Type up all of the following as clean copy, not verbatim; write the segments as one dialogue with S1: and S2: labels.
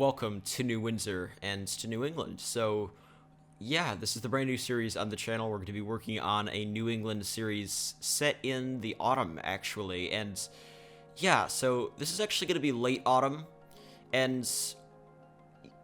S1: welcome to New Windsor and to New England. So, yeah, this is the brand new series on the channel. We're going to be working on a New England series set in the autumn, actually. And, yeah, so this is actually going to be late autumn, and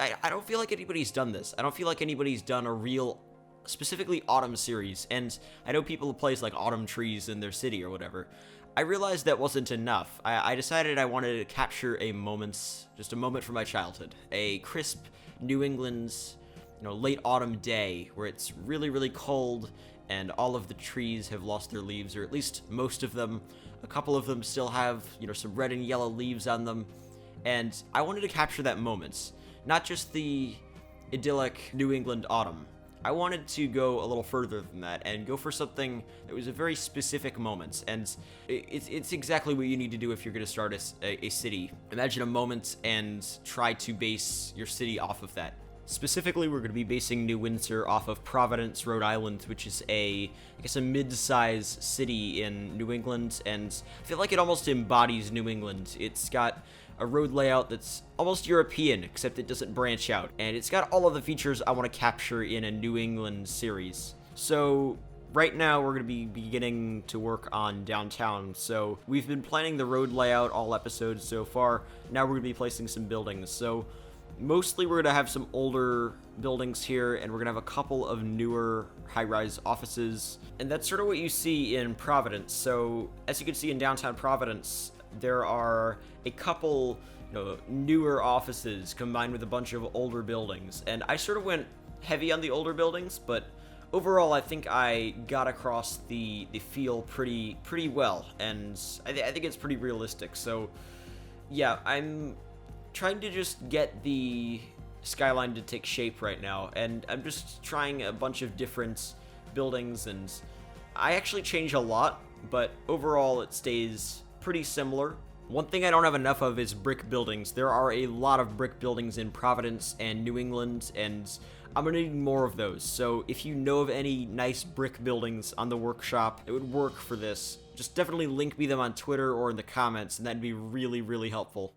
S1: I don't feel like anybody's done this. I don't feel like anybody's done a real, specifically autumn series, and I know people who place, like, autumn trees in their city or whatever. I realized that wasn't enough. I decided I wanted to capture just a moment from my childhood. A crisp New England's, late autumn day where it's really, really cold and all of the trees have lost their leaves, or at least most of them. A couple of them still have, some red and yellow leaves on them. And I wanted to capture that moment. Not just the idyllic New England autumn. I wanted to go a little further than that and go for something that was a very specific moment, and it's exactly what you need to do if you're going to start a city. Imagine a moment and try to base your city off of that. Specifically, we're going to be basing New Windsor off of Providence, Rhode Island, which is a mid-size city in New England, and I feel like it almost embodies New England. It's got a road layout that's almost European, except it doesn't branch out, and it's got all of the features I want to capture in a New England series. So right now we're going to be beginning to work on downtown, so we've been planning the road layout all episodes so far. Now we're going to be placing some buildings, so mostly we're going to have some older buildings here, and we're going to have a couple of newer high-rise offices, and that's sort of what you see in Providence. So as you can see in downtown Providence, there are a couple, newer offices combined with a bunch of older buildings. And I sort of went heavy on the older buildings, but overall I think I got across the feel pretty well, and I think it's pretty realistic. So yeah, I'm trying to just get the skyline to take shape right now, and I'm just trying a bunch of different buildings, and I actually change a lot, but overall it stays pretty similar. One thing I don't have enough of is brick buildings. There are a lot of brick buildings in Providence and New England, and I'm gonna need more of those. So if you know of any nice brick buildings on the workshop that would work for this, just definitely link me them on Twitter or in the comments, and that'd be really, really helpful.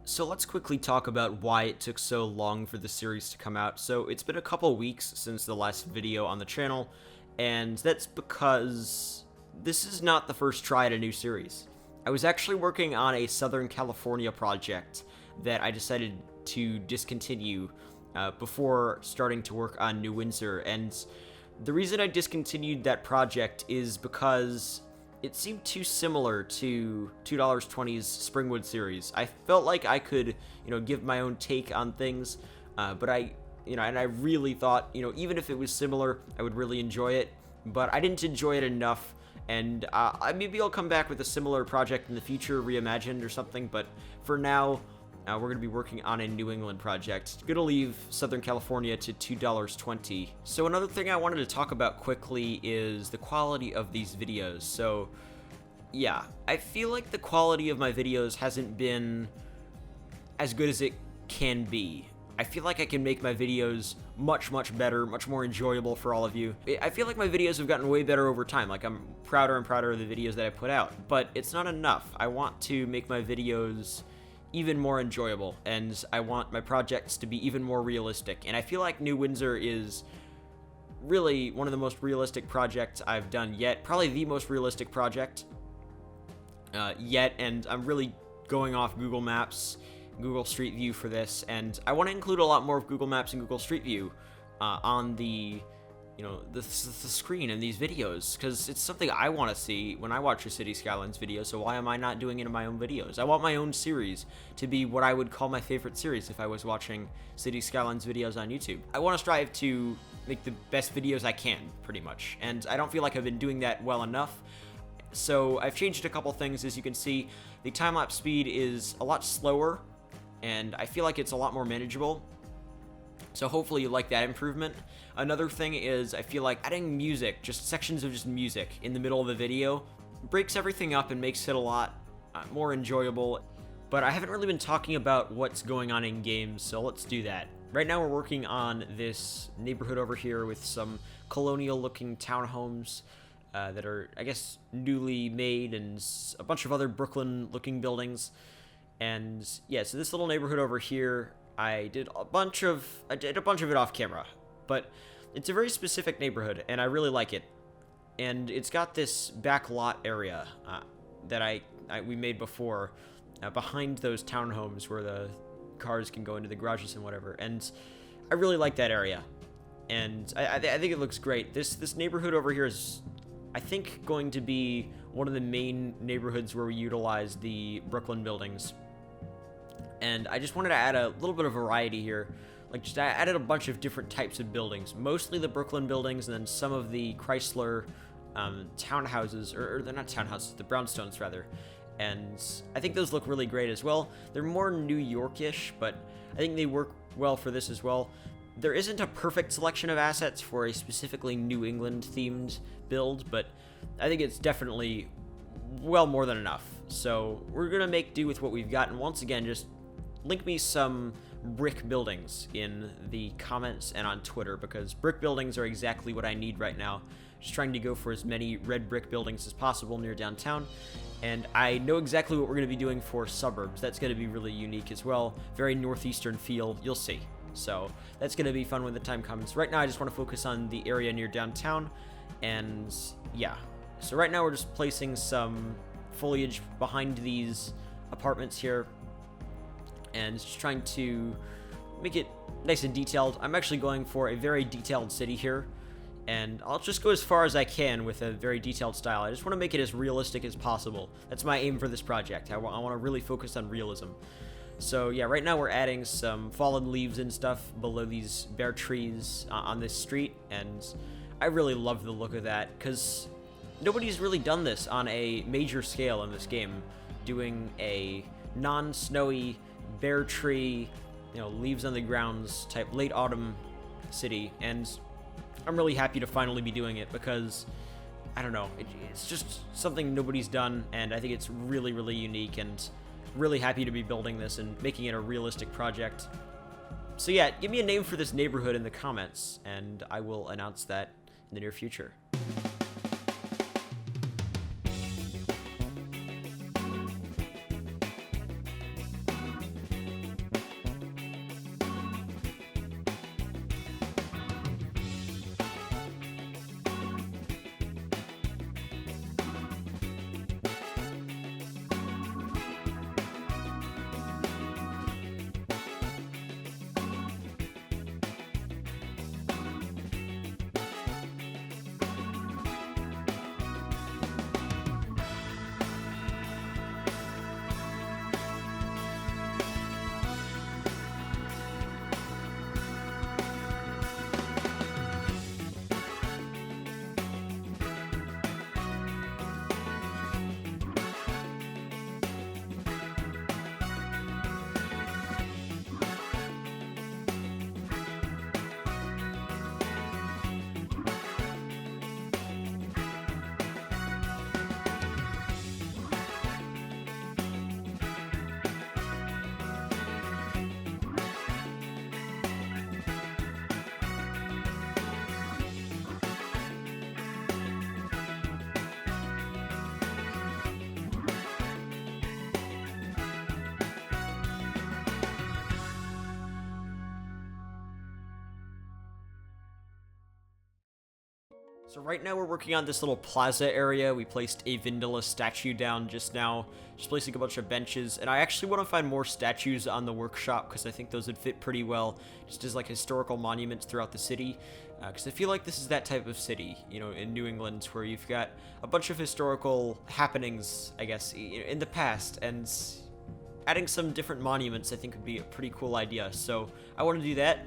S1: So let's quickly talk about why it took so long for the series to come out. So it's been a couple weeks since the last video on the channel, and that's because this is not the first try at a new series. I was actually working on a Southern California project that I decided to discontinue before starting to work on New Windsor, and the reason I discontinued that project is because it seemed too similar to $2.20's Springwood series. I felt like I could, give my own take on things, but I really thought, even if it was similar, I would really enjoy it, but I didn't enjoy it enough, and maybe I'll come back with a similar project in the future, reimagined or something, but for now, we're going to be working on a New England project. Going to leave Southern California to $2.20. So another thing I wanted to talk about quickly is the quality of these videos. So yeah, I feel like the quality of my videos hasn't been as good as it can be. I feel like I can make my videos much better, much more enjoyable for all of you. I feel like my videos have gotten way better over time. Like, I'm prouder and prouder of the videos that I put out, but it's not enough. I want to make my videos even more enjoyable, and I want my projects to be even more realistic. And I feel like New Windsor is really one of the most realistic projects I've done yet. Probably the most realistic project yet, and I'm really going off Google Maps, Google Street View for this, and I want to include a lot more of Google Maps and Google Street View on the screen in these videos, because it's something I want to see when I watch a City Skylines video. So why am I not doing it in my own videos? I want my own series to be what I would call my favorite series if I was watching City Skylines videos on YouTube. I want to strive to make the best videos I can, pretty much, and I don't feel like I've been doing that well enough. So I've changed a couple things. As you can see, the time-lapse speed is a lot slower, and I feel like it's a lot more manageable. So hopefully you like that improvement. Another thing is, I feel like adding music, just sections of just music in the middle of the video, breaks everything up and makes it a lot more enjoyable. But I haven't really been talking about what's going on in games, so let's do that. Right now we're working on this neighborhood over here with some colonial-looking townhomes that are, I guess, newly made, and a bunch of other Brooklyn-looking buildings. And yeah, so this little neighborhood over here, I did a bunch of it off camera, but it's a very specific neighborhood, and I really like it. And it's got this back lot area that we made before, behind those townhomes where the cars can go into the garages and whatever. And I really like that area, and I think it looks great. This neighborhood over here is, I think, going to be one of the main neighborhoods where we utilize the Brooklyn buildings. And I just wanted to add a little bit of variety here. Like, I added a bunch of different types of buildings, mostly the Brooklyn buildings, and then some of the Chrysler townhouses, or they're not townhouses, the brownstones rather. And I think those look really great as well. They're more New York-ish, but I think they work well for this as well. There isn't a perfect selection of assets for a specifically New England-themed build, but I think it's definitely well more than enough. So we're going to make do with what we've got, and once again, just link me some brick buildings in the comments and on Twitter, because brick buildings are exactly what I need right now. Just trying to go for as many red brick buildings as possible near downtown. And I know exactly what we're going to be doing for suburbs. That's going to be really unique as well. Very northeastern feel. You'll see. So that's going to be fun when the time comes. Right now, I just want to focus on the area near downtown. And yeah. So right now, we're just placing some foliage behind these apartments here, and just trying to make it nice and detailed. I'm actually going for a very detailed city here, and I'll just go as far as I can with a very detailed style. I just want to make it as realistic as possible. That's my aim for this project. I want to really focus on realism. So yeah, right now we're adding some fallen leaves and stuff below these bare trees on this street, and I really love the look of that, because nobody's really done this on a major scale in this game, doing a non-snowy, bare tree, leaves on the grounds type late autumn city. And I'm really happy to finally be doing it, because I don't know, it's just something nobody's done, and I think it's really, really unique, and really happy to be building this and making it a realistic project. So yeah, give me a name for this neighborhood in the comments, and I will announce that in the near future. So right now we're working on this little plaza area. We placed a Vindala statue down just now, just placing a bunch of benches, and I actually want to find more statues on the workshop because I think those would fit pretty well, just as like historical monuments throughout the city, because I feel like this is that type of city, you know, in New England, where you've got a bunch of historical happenings, I guess, in the past, and adding some different monuments I think would be a pretty cool idea, so I want to do that.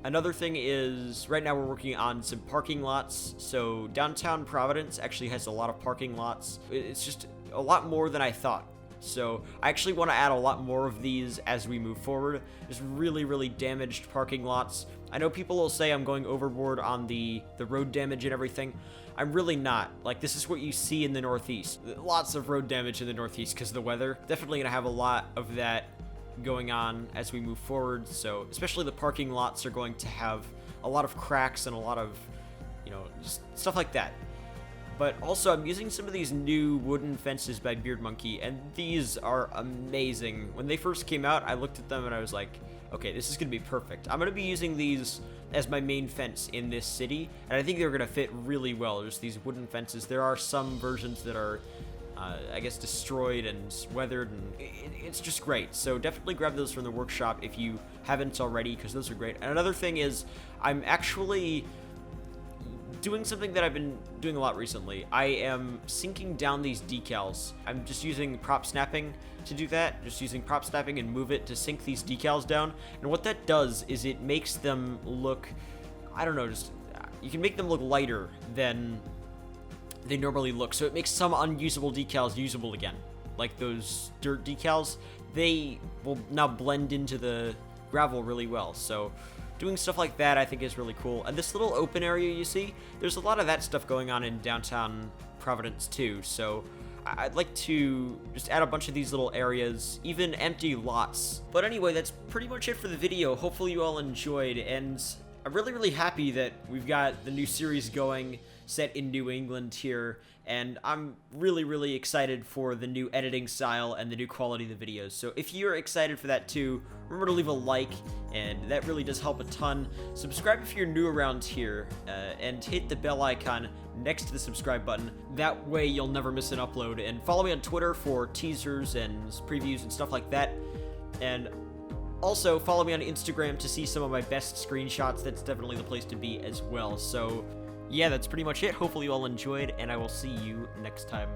S1: Another thing is, right now we're working on some parking lots. So downtown Providence actually has a lot of parking lots. It's just a lot more than I thought. So I actually want to add a lot more of these as we move forward. There's really, really damaged parking lots. I know people will say I'm going overboard on the road damage and everything. I'm really not. Like, this is what you see in the Northeast. Lots of road damage in the Northeast because of the weather. Definitely going to have a lot of that going on as we move forward, so especially the parking lots are going to have a lot of cracks and a lot of, you know, just stuff like that. But also I'm using some of these new wooden fences by Beard Monkey, and these are amazing. When they first came out, I looked at them and I was like, okay, this is gonna be perfect. I'm gonna be using these as my main fence in this city, and I think they're gonna fit really well. There's these wooden fences. There are some versions that are I guess destroyed and weathered, and it's just great. So definitely grab those from the workshop if you haven't already, because those are great. And another thing is, I'm actually doing something that I've been doing a lot recently. I am sinking down these decals. I'm just using prop snapping to do that, just using prop snapping and move it to sink these decals down. And what that does is it makes them look, I don't know, just you can make them look lighter than they normally look, so it makes some unusable decals usable again. Like those dirt decals, they will now blend into the gravel really well. So doing stuff like that I think is really cool. And this little open area you see, there's a lot of that stuff going on in downtown Providence too. So I'd like to just add a bunch of these little areas, even empty lots. But anyway, that's pretty much it for the video. Hopefully you all enjoyed, and I'm really, really happy that we've got the new series going, set in New England here, and I'm really, really excited for the new editing style and the new quality of the videos. So if you're excited for that too, remember to leave a like, and that really does help a ton. Subscribe if you're new around here, and hit the bell icon next to the subscribe button. That way you'll never miss an upload, and follow me on Twitter for teasers and previews and stuff like that. And also, follow me on Instagram to see some of my best screenshots. That's definitely the place to be as well. So yeah, that's pretty much it. Hopefully you all enjoyed, and I will see you next time.